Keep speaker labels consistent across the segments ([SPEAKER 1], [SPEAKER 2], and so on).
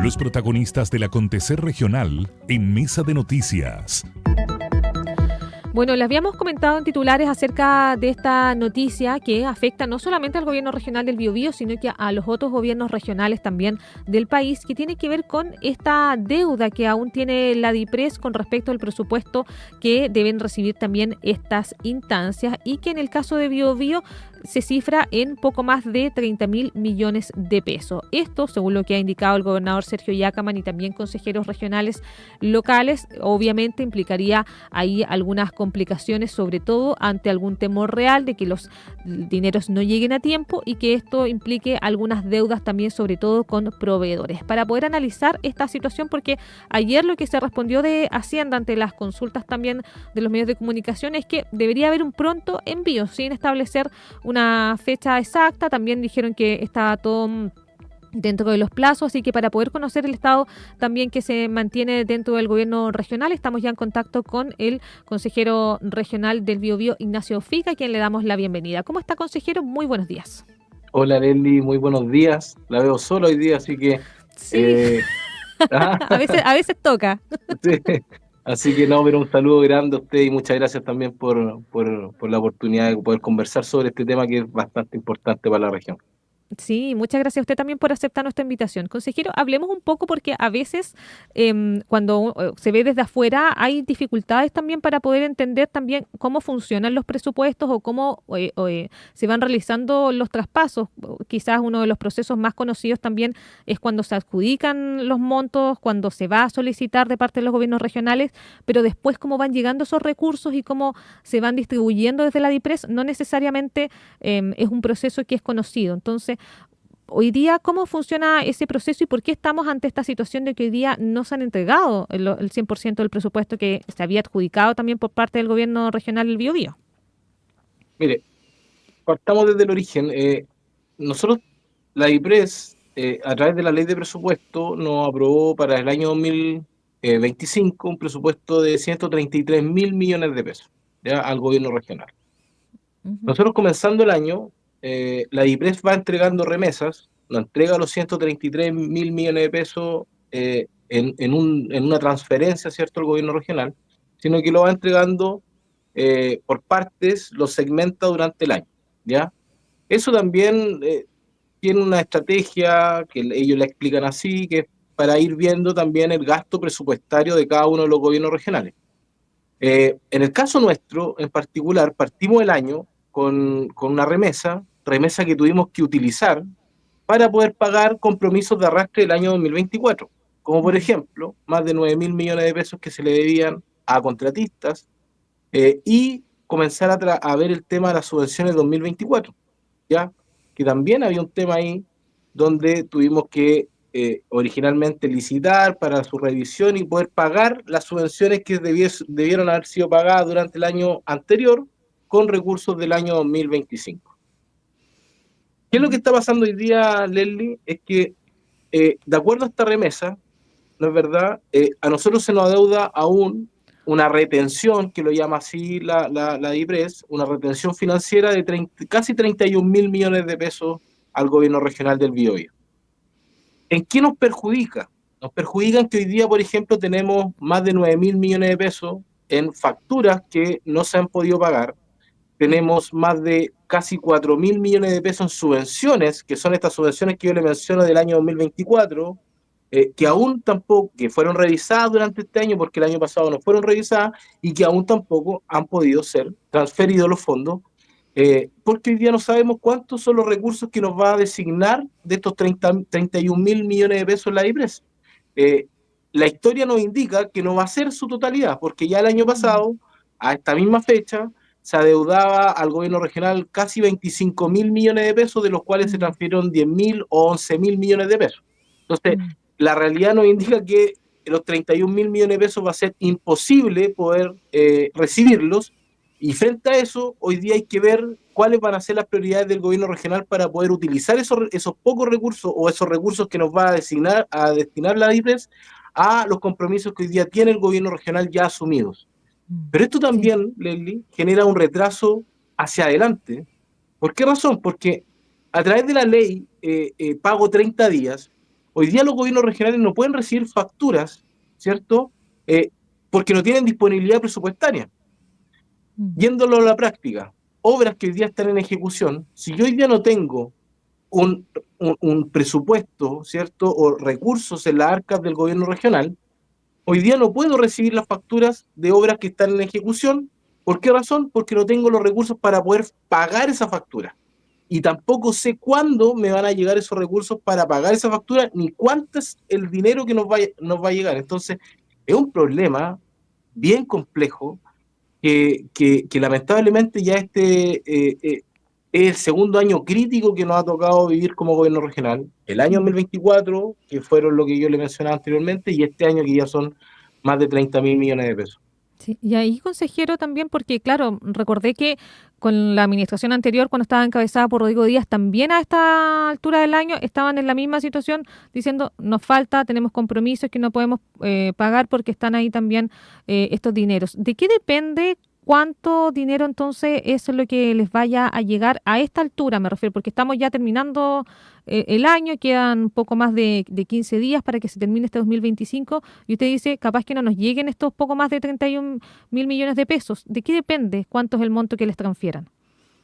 [SPEAKER 1] Los protagonistas del acontecer regional en Mesa de Noticias.
[SPEAKER 2] Bueno, les habíamos comentado en titulares acerca de esta noticia que afecta no solamente al gobierno regional del Biobío, sino que a los otros gobiernos regionales también del país, que tiene que ver con esta deuda que aún tiene la DIPRES con respecto al presupuesto que deben recibir también estas instancias y que en el caso de Biobío se cifra en poco más de 30.000 millones de pesos. Esto, según lo que ha indicado el gobernador Sergio Yacaman y también consejeros regionales locales, obviamente implicaría ahí algunas complicaciones, sobre todo ante algún temor real de que los dineros no lleguen a tiempo y que esto implique algunas deudas también, sobre todo con proveedores. Para poder analizar esta situación, porque ayer lo que se respondió de Hacienda ante las consultas también de los medios de comunicación es que debería haber un pronto envío sin establecer una fecha exacta. También dijeron que estaba todo dentro de los plazos, así que para poder conocer el estado también que se mantiene dentro del gobierno regional, estamos ya en contacto con el consejero regional del Biobío, Ignacio Fica, a quien le damos la bienvenida. ¿Cómo está, consejero? Muy buenos días.
[SPEAKER 3] Hola, Leslie, muy buenos días. La veo solo hoy día, así que...
[SPEAKER 2] Sí,
[SPEAKER 3] ah,
[SPEAKER 2] a veces toca.
[SPEAKER 3] sí. Así que no, pero un saludo grande a usted y muchas gracias también por la oportunidad de poder conversar sobre este tema que es bastante importante para la región.
[SPEAKER 2] Sí, muchas gracias a usted también por aceptar nuestra invitación. Consejero, hablemos un poco porque a veces cuando se ve desde afuera hay dificultades también para poder entender también cómo funcionan los presupuestos o cómo se van realizando los traspasos. Quizás uno de los procesos más conocidos también es cuando se adjudican los montos, cuando se va a solicitar de parte de los gobiernos regionales, pero después cómo van llegando esos recursos y cómo se van distribuyendo desde la DIPRES no necesariamente es un proceso que es conocido. Entonces, hoy día, ¿cómo funciona ese proceso y por qué estamos ante esta situación de que hoy día no se han entregado el 100% del presupuesto que se había adjudicado también por parte del gobierno regional del Biobío?
[SPEAKER 3] Mire, partamos desde el origen. Nosotros, la IPRES, a través de la ley de presupuesto, nos aprobó para el año 2025 un presupuesto de 133.000 millones de pesos, ¿ya? Al gobierno regional.
[SPEAKER 2] Uh-huh.
[SPEAKER 3] Nosotros comenzando el año, la IPRES va entregando remesas, nos entrega los 133.000 millones de pesos en una transferencia, ¿cierto?, al gobierno regional, sino que lo va entregando por partes, lo segmenta durante el año, ¿ya? Eso también tiene una estrategia que ellos la explican así, que es para ir viendo también el gasto presupuestario de cada uno de los gobiernos regionales. En el caso nuestro, en particular, partimos el año con una remesa que tuvimos que utilizar para poder pagar compromisos de arrastre del año 2024, como por ejemplo, más de 9.000 millones de pesos que se le debían a contratistas y comenzar a ver el tema de las subvenciones 2024, ¿ya? Que también había un tema ahí donde tuvimos que originalmente licitar para su revisión y poder pagar las subvenciones que debieron haber sido pagadas durante el año anterior con recursos del año 2025. ¿Qué es lo que está pasando hoy día, Leslie? Es que, de acuerdo a esta remesa, ¿no es verdad? A nosotros se nos adeuda aún una retención, que lo llama así la DIPRES, una retención financiera de casi 31.000 millones de pesos al gobierno regional del Biobío. ¿En qué nos perjudica? Nos perjudica en que hoy día, por ejemplo, tenemos más de 9.000 millones de pesos en facturas que no se han podido pagar. Tenemos más de casi 4.000 millones de pesos en subvenciones, que son estas subvenciones que yo le menciono del año 2024, que aún tampoco, que fueron revisadas durante este año, porque el año pasado no fueron revisadas, y que aún tampoco han podido ser transferidos los fondos, porque hoy día no sabemos cuántos son los recursos que nos va a designar de estos 31.000 millones de pesos la IPRES. Eh, la historia nos indica que no va a ser su totalidad, porque ya el año pasado, a esta misma fecha, se adeudaba al gobierno regional casi 25.000 millones de pesos, de los cuales se transfirieron 10.000 o 11.000 millones de pesos. Entonces, la realidad nos indica que los 31.000 millones de pesos va a ser imposible poder recibirlos, y frente a eso, hoy día hay que ver cuáles van a ser las prioridades del gobierno regional para poder utilizar esos pocos recursos o esos recursos que nos va a destinar la DIPRES a los compromisos que hoy día tiene el gobierno regional ya asumidos. Pero esto también, Leslie, genera un retraso hacia adelante. ¿Por qué razón? Porque a través de la ley Pago 30 días, Hoy día los gobiernos regionales no pueden recibir facturas, ¿cierto? Porque no tienen disponibilidad presupuestaria. Yéndolo a la práctica, obras que hoy día están en ejecución, si yo hoy día no tengo un presupuesto, ¿cierto? O recursos en las arcas del gobierno regional, hoy día no puedo recibir las facturas de obras que están en ejecución. ¿Por qué razón? Porque no tengo los recursos para poder pagar esa factura. Y tampoco sé cuándo me van a llegar esos recursos para pagar esa factura, ni cuánto es el dinero que nos va a llegar. Entonces, es un problema bien complejo que lamentablemente ya es el segundo año crítico que nos ha tocado vivir como gobierno regional. El año 2024, que fueron lo que yo le mencionaba anteriormente, y este año que ya son más de 30.000 millones de pesos.
[SPEAKER 2] Sí, y ahí, consejero, también, porque claro, recordé que con la administración anterior, cuando estaba encabezada por Rodrigo Díaz, también a esta altura del año estaban en la misma situación, diciendo, nos falta, tenemos compromisos que no podemos pagar porque están ahí también estos dineros. ¿De qué depende cuánto dinero entonces es lo que les vaya a llegar a esta altura? Me refiero, porque estamos ya terminando el año, quedan un poco más de 15 días para que se termine este 2025, y usted dice, capaz que no nos lleguen estos poco más de 31.000 millones de pesos. ¿De qué depende cuánto es el monto que les transfieran?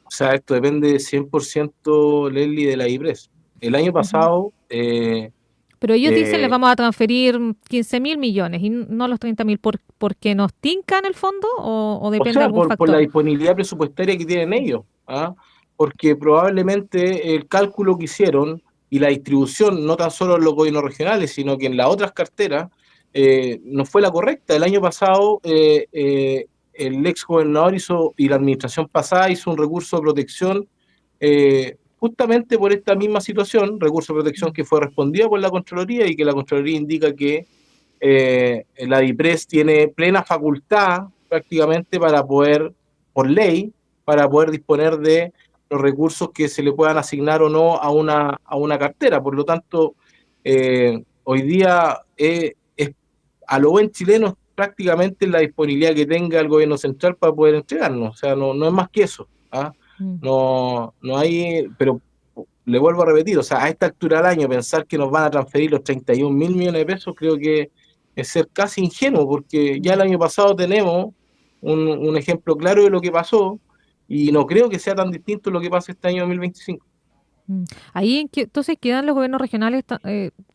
[SPEAKER 3] O sea, esto depende 100%, Leslie, de la IPRES. El año
[SPEAKER 2] Ujú.
[SPEAKER 3] pasado,
[SPEAKER 2] Pero ellos dicen, les
[SPEAKER 3] eh,
[SPEAKER 2] vamos a transferir 15.000 millones y no los 30.000, porque nos tincan el fondo o
[SPEAKER 3] o
[SPEAKER 2] depende de
[SPEAKER 3] sea,
[SPEAKER 2] algún
[SPEAKER 3] por la
[SPEAKER 2] factor.
[SPEAKER 3] disponibilidad presupuestaria que tienen ellos, ¿ah? Porque probablemente el cálculo que hicieron y la distribución, no tan solo en los gobiernos regionales, sino que en las otras carteras, no fue la correcta. El año pasado, el ex gobernador hizo, y la administración pasada hizo un recurso de protección justamente por esta misma situación, recurso de protección que fue respondido por la Contraloría y que la Contraloría indica que la DIPRES tiene plena facultad prácticamente para poder, por ley, para poder disponer de los recursos que se le puedan asignar o no a una cartera. Por lo tanto, hoy día es a lo buen chileno es prácticamente la disponibilidad que tenga el gobierno central para poder entregarnos. O sea, no es más que eso. ¿Ah?
[SPEAKER 2] Mm.
[SPEAKER 3] No hay, pero le vuelvo a repetir, o sea, a esta altura del año pensar que nos van a transferir los 31.000 millones de pesos creo que es ser casi ingenuo, porque ya el
[SPEAKER 2] Mm.
[SPEAKER 3] año pasado tenemos un ejemplo claro de lo que pasó y no creo que sea tan distinto lo que pasa este año 2025.
[SPEAKER 2] Mm. Ahí entonces quedan los gobiernos regionales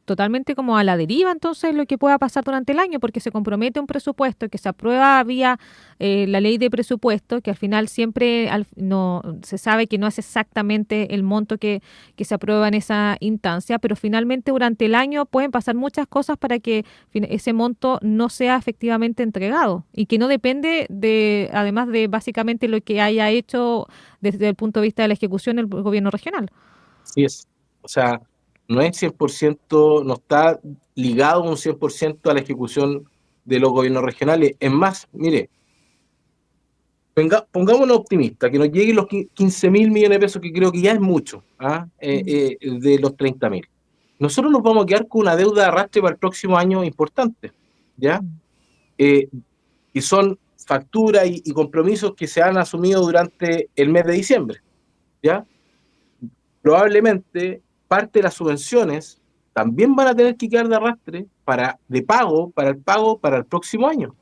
[SPEAKER 2] totalmente como a la deriva, entonces lo que pueda pasar durante el año, porque se compromete un presupuesto que se aprueba vía la ley de presupuesto, que al final siempre no se sabe que no es exactamente el monto que se aprueba en esa instancia, pero finalmente durante el año pueden pasar muchas cosas para que ese monto no sea efectivamente entregado y que no depende de, además de básicamente lo que haya hecho desde el punto de vista de la ejecución el gobierno regional.
[SPEAKER 3] Así es. O sea, no es 100%, no está ligado un 100% a la ejecución de los gobiernos regionales. Es más, mire, pongámonos optimistas, que nos lleguen los 15.000 millones de pesos, que creo que ya es mucho, ¿ah?
[SPEAKER 2] Mm.
[SPEAKER 3] De los 30.000. Nosotros nos vamos a quedar con una deuda de arrastre para el próximo año importante, ¿ya?
[SPEAKER 2] Mm.
[SPEAKER 3] Eh, y son facturas y compromisos que se han asumido durante el mes de diciembre, ¿ya? Probablemente parte de las subvenciones también van a tener que quedar de arrastre para el pago para el próximo año.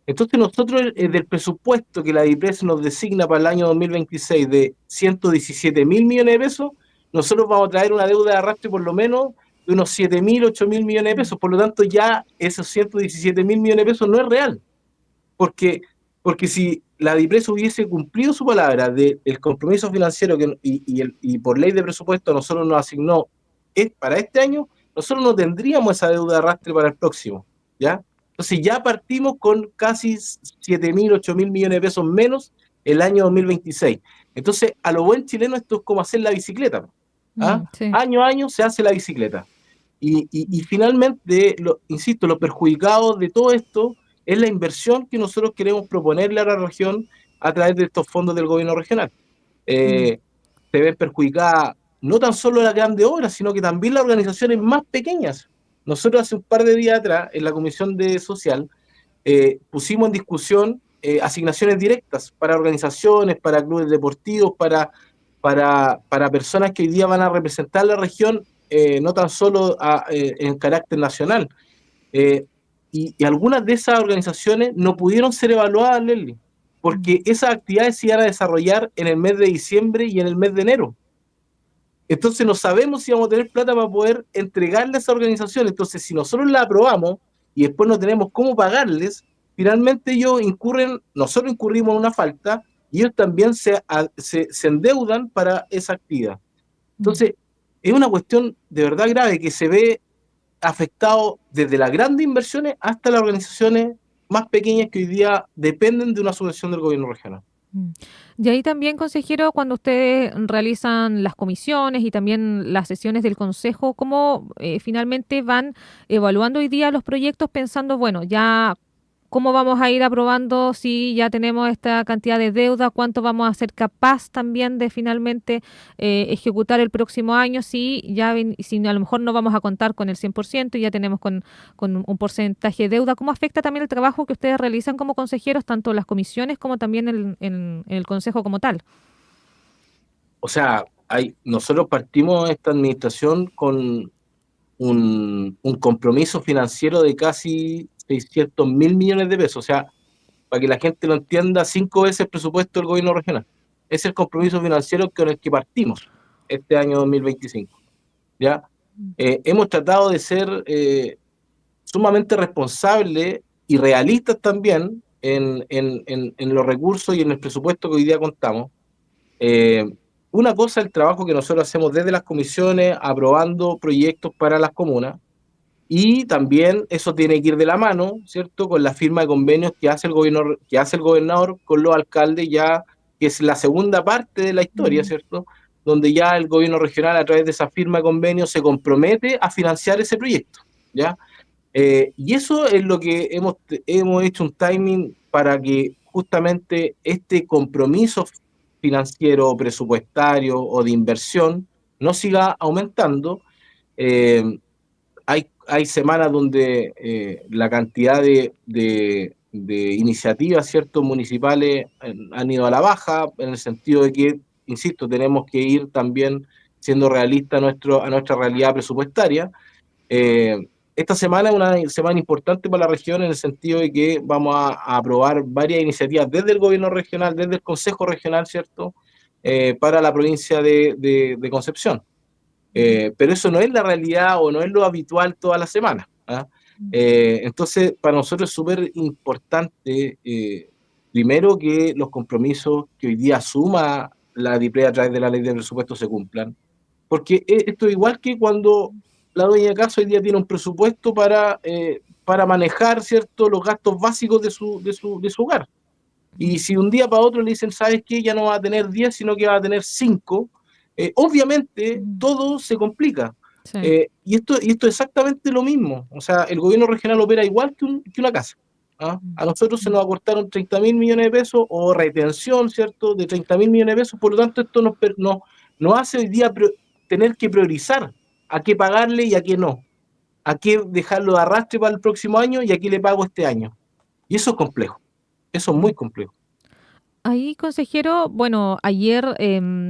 [SPEAKER 3] Entonces nosotros del presupuesto que la DIPRES nos designa para el año 2026 de 117.000 millones de pesos, nosotros vamos a traer una deuda de arrastre por lo menos de unos 7.000, 8.000 millones de pesos. Por lo tanto, ya esos 117.000 millones de pesos no es real. Porque, porque si la DIPRES hubiese cumplido su palabra del compromiso financiero y por ley de presupuesto nosotros nos asignó para este año, nosotros no tendríamos esa deuda de arrastre para el próximo, ¿ya? Entonces ya partimos con casi 7.000, 8.000 millones de pesos menos el año 2026. Entonces, a lo buen chileno esto es como hacer la bicicleta, ¿ah?
[SPEAKER 2] Mm. Sí.
[SPEAKER 3] Año a año se hace la bicicleta. Y finalmente, insisto, lo perjudicado de todo esto es la inversión que nosotros queremos proponerle a la región a través de estos fondos del gobierno regional.
[SPEAKER 2] Mm.
[SPEAKER 3] Eh, Se ven perjudicadas no tan solo las grandes obras, sino que también las organizaciones más pequeñas. Nosotros hace un par de días atrás, en la Comisión de Social, pusimos en discusión asignaciones directas para organizaciones, para clubes deportivos, para personas que hoy día van a representar la región no tan solo en carácter nacional. Y algunas de esas organizaciones no pudieron ser evaluadas, Leslie, porque esas actividades se iban a desarrollar en el mes de diciembre y en el mes de enero. Entonces no sabemos si vamos a tener plata para poder entregarle a esa organización. Entonces, si nosotros la aprobamos y después no tenemos cómo pagarles, finalmente nosotros incurrimos en una falta y ellos también se endeudan para esa actividad. Entonces, es una cuestión de verdad grave que se ve afectado desde las grandes inversiones hasta las organizaciones más pequeñas que hoy día dependen de una subvención del gobierno regional.
[SPEAKER 2] Y ahí también, consejero, cuando ustedes realizan las comisiones y también las sesiones del consejo, ¿cómo finalmente van evaluando hoy día los proyectos pensando, bueno, ya cómo vamos a ir aprobando si ya tenemos esta cantidad de deuda, cuánto vamos a ser capaz también de finalmente ejecutar el próximo año, si a lo mejor no vamos a contar con el 100% y ya tenemos con un porcentaje de deuda? ¿Cómo afecta también el trabajo que ustedes realizan como consejeros, tanto las comisiones como también en el consejo como tal?
[SPEAKER 3] O sea, nosotros partimos esta administración con un compromiso financiero de casi 600.000 millones de pesos. O sea, para que la gente lo entienda, 5 veces el presupuesto del gobierno regional. Es el compromiso financiero con el que partimos este año 2025. ¿Ya? Hemos tratado de ser sumamente responsables y realistas también en los recursos y en el presupuesto que hoy día contamos. Una cosa es el trabajo que nosotros hacemos desde las comisiones, aprobando proyectos para las comunas, y también eso tiene que ir de la mano, ¿cierto?, con la firma de convenios que hace el gobernador con los alcaldes, ya que es la segunda parte de la historia, ¿cierto?, donde ya el gobierno regional, a través de esa firma de convenios, se compromete a financiar ese proyecto, ¿ya? Y eso es lo que hemos hecho un timing para que justamente este compromiso financiero, presupuestario o de inversión no siga aumentando. Hay semanas donde la cantidad de iniciativas, ¿cierto?, municipales han ido a la baja, en el sentido de que, insisto, tenemos que ir también siendo realistas a nuestra realidad presupuestaria. Esta semana es una semana importante para la región, en el sentido de que vamos a aprobar varias iniciativas desde el gobierno regional, desde el Consejo Regional, ¿cierto?, para la provincia de Concepción. Pero eso no es la realidad o no es lo habitual toda la semana, ¿ah? Entonces, para nosotros es súper importante, primero, que los compromisos que hoy día asuma la DIPRE a través de la ley de presupuesto se cumplan, porque esto es igual que cuando la dueña de casa hoy día tiene un presupuesto para manejar, ¿cierto?, los gastos básicos de su hogar. Y si un día para otro le dicen, ¿sabes qué? Ya no va a tener 10, sino que va a tener 5, obviamente todo se complica.
[SPEAKER 2] Sí.
[SPEAKER 3] Y esto es exactamente lo mismo. O sea, el gobierno regional opera igual que una casa, ¿ah? A nosotros se nos acortaron 30.000 millones de pesos o retención, ¿cierto?, de 30.000 millones de pesos. Por lo tanto, esto nos hace hoy día tener que priorizar a qué pagarle y a qué no. A qué dejarlo de arrastre para el próximo año y a qué le pago este año. Y eso es complejo. Eso es muy complejo.
[SPEAKER 2] Ahí, consejero, bueno, ayer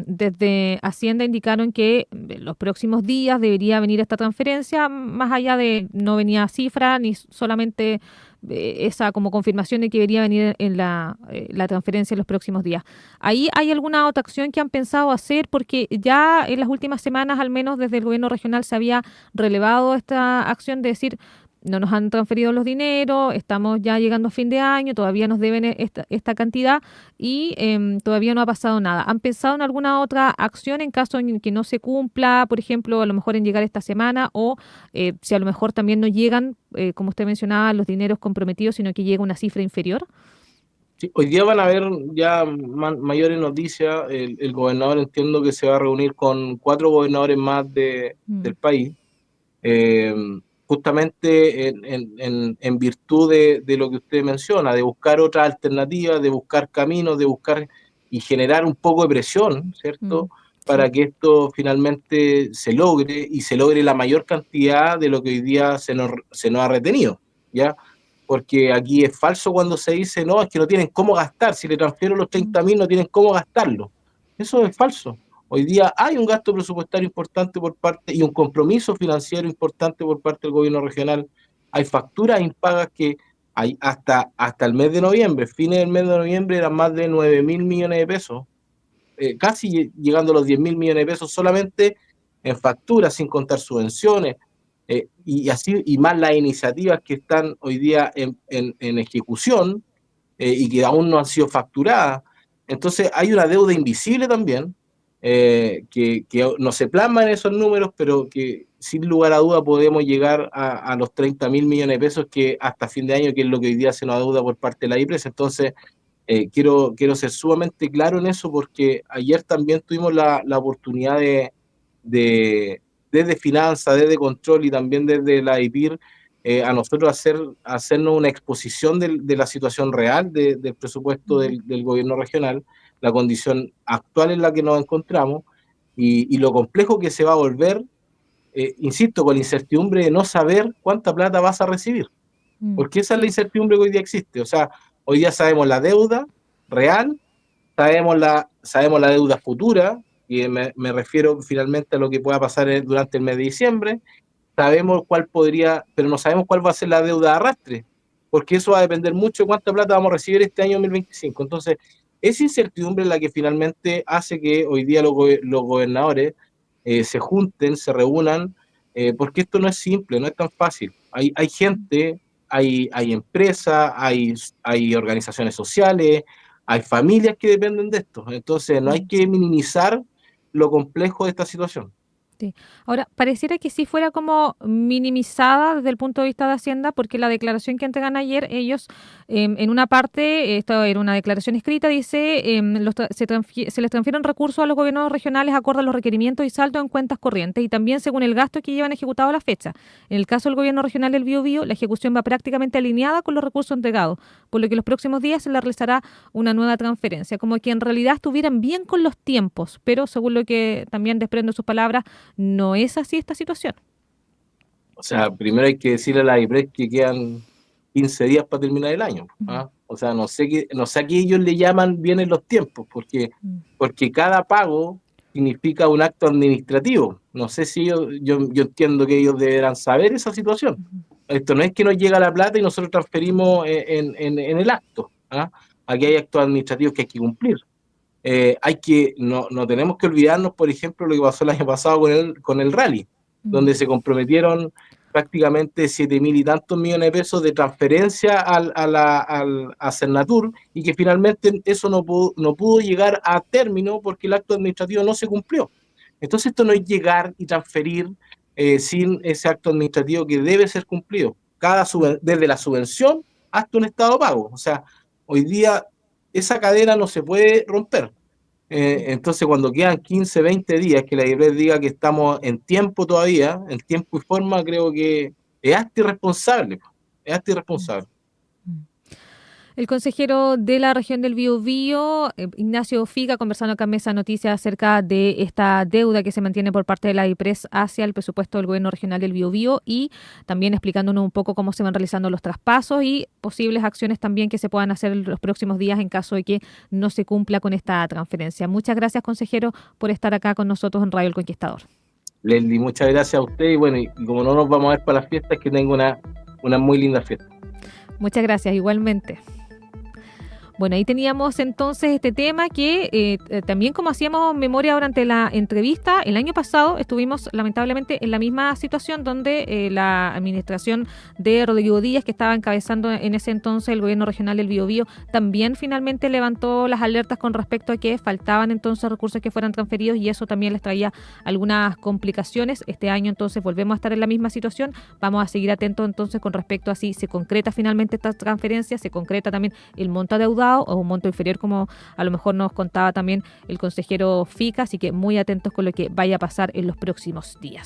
[SPEAKER 2] desde Hacienda indicaron que los próximos días debería venir esta transferencia, más allá de no venía cifra ni solamente esa como confirmación de que debería venir en la transferencia en los próximos días. ¿Ahí hay alguna otra acción que han pensado hacer? Porque ya en las últimas semanas, al menos desde el gobierno regional, se había relevado esta acción de decir: no nos han transferido los dineros, estamos ya llegando a fin de año, todavía nos deben esta cantidad y todavía no ha pasado nada. ¿Han pensado en alguna otra acción en caso en que no se cumpla, por ejemplo, a lo mejor en llegar esta semana, o si a lo mejor también no llegan, como usted mencionaba, los dineros comprometidos, sino que llega una cifra inferior?
[SPEAKER 3] Sí, hoy día van a haber ya mayores noticias. El gobernador, entiendo que se va a reunir con 4 gobernadores más del país, eh, justamente en virtud de lo que usted menciona, de buscar otras alternativas, de buscar caminos, de buscar y generar un poco de presión, ¿cierto?, para que esto finalmente se logre y se logre la mayor cantidad de lo que hoy día se nos ha retenido, ¿ya? Porque aquí es falso cuando se dice, no, es que no tienen cómo gastar, si le transfiero los 30.000 no tienen cómo gastarlo. Eso es falso. Hoy día hay un gasto presupuestario importante por parte y un compromiso financiero importante por parte del gobierno regional. Hay facturas impagas que hay hasta el mes de noviembre, fines del mes de noviembre eran más de 9.000 millones de pesos, casi llegando a los 10.000 millones de pesos solamente en facturas, sin contar subvenciones, y así, y más las iniciativas que están hoy día en ejecución, y que aún no han sido facturadas. Entonces hay una deuda invisible también, que no se plasma en esos números, pero que sin lugar a duda podemos llegar a los 30.000 millones de pesos que hasta fin de año, que es lo que hoy día se nos adeuda por parte de la IPRES. Entonces, quiero ser sumamente claro en eso, porque ayer también tuvimos la oportunidad de desde finanzas, desde control y también desde la IPIR, a nosotros hacernos una exposición de la situación real del presupuesto del gobierno regional, la condición actual en la que nos encontramos y lo complejo que se va a volver, insisto, con la incertidumbre de no saber cuánta plata vas a recibir, porque esa es la
[SPEAKER 2] Sí.
[SPEAKER 3] incertidumbre que hoy día existe. O sea, hoy día sabemos la deuda real, sabemos la deuda futura, y me refiero finalmente a lo que pueda pasar durante el mes de diciembre. Sabemos cuál podría, pero no sabemos cuál va a ser la deuda de arrastre, porque eso va a depender mucho de cuánta plata vamos a recibir este año 2025. Entonces, esa incertidumbre es la que finalmente hace que hoy día los gobernadores se junten, se reúnan, porque esto no es simple, no es tan fácil. Hay gente, hay empresas, hay organizaciones sociales, hay familias que dependen de esto. Entonces, no hay que minimizar lo complejo de esta situación.
[SPEAKER 2] Sí. Ahora, pareciera que sí fuera como minimizada desde el punto de vista de Hacienda, porque la declaración que entregan ayer, ellos, en una parte, esto era una declaración escrita, dice, se les transfieren recursos a los gobiernos regionales acorde a los requerimientos y saldo en cuentas corrientes y también según el gasto que llevan ejecutado a la fecha. En el caso del gobierno regional del Biobío, la ejecución va prácticamente alineada con los recursos entregados, por lo que los próximos días se le realizará una nueva transferencia, como que en realidad estuvieran bien con los tiempos, pero según lo que también desprendo sus palabras, no es así esta situación.
[SPEAKER 3] O sea, primero hay que decirle a la IPRES que quedan 15 días para terminar el año. ¿Ah? O sea, no sé a qué ellos le llaman bien en los tiempos, porque cada pago significa un acto administrativo. No sé si yo entiendo que ellos deberán saber esa situación. Esto no es que nos llega la plata y nosotros transferimos en el acto. ¿Ah? Aquí hay actos administrativos que hay que cumplir. No tenemos que olvidarnos, por ejemplo, lo que pasó el año pasado con el rally, donde se comprometieron prácticamente 7.000 y tantos millones de pesos de transferencia a Cernatur, y que finalmente eso no pudo llegar a término porque el acto administrativo no se cumplió. Entonces esto no es llegar y transferir sin ese acto administrativo que debe ser cumplido, desde la subvención hasta un estado pago. O sea, hoy día esa cadena no se puede romper. Entonces, cuando quedan 15, 20 días, que la IPRES diga que estamos en tiempo todavía, en tiempo y forma, creo que es hasta irresponsable. Es hasta irresponsable.
[SPEAKER 2] El consejero de la región del Biobío, Ignacio Figa, conversando acá en Mesa Noticias acerca de esta deuda que se mantiene por parte de la IPRES hacia el presupuesto del gobierno regional del Biobío y también explicándonos un poco cómo se van realizando los traspasos y posibles acciones también que se puedan hacer en los próximos días en caso de que no se cumpla con esta transferencia. Muchas gracias, consejero, por estar acá con nosotros en Radio El Conquistador.
[SPEAKER 3] Leslie, muchas gracias a usted y bueno, y como no nos vamos a ver para las fiestas, que tenga una muy linda fiesta.
[SPEAKER 2] Muchas gracias, igualmente. Bueno, ahí teníamos entonces este tema que también como hacíamos memoria durante la entrevista, el año pasado estuvimos lamentablemente en la misma situación donde la administración de Rodrigo Díaz, que estaba encabezando en ese entonces el gobierno regional del Biobío, también finalmente levantó las alertas con respecto a que faltaban entonces recursos que fueran transferidos y eso también les traía algunas complicaciones. Este año entonces volvemos a estar en la misma situación. Vamos a seguir atentos entonces con respecto a si se concreta finalmente esta transferencia, se concreta también el monto adeudado o un monto inferior, como a lo mejor nos contaba también el consejero Fica, así que muy atentos con lo que vaya a pasar en los próximos días.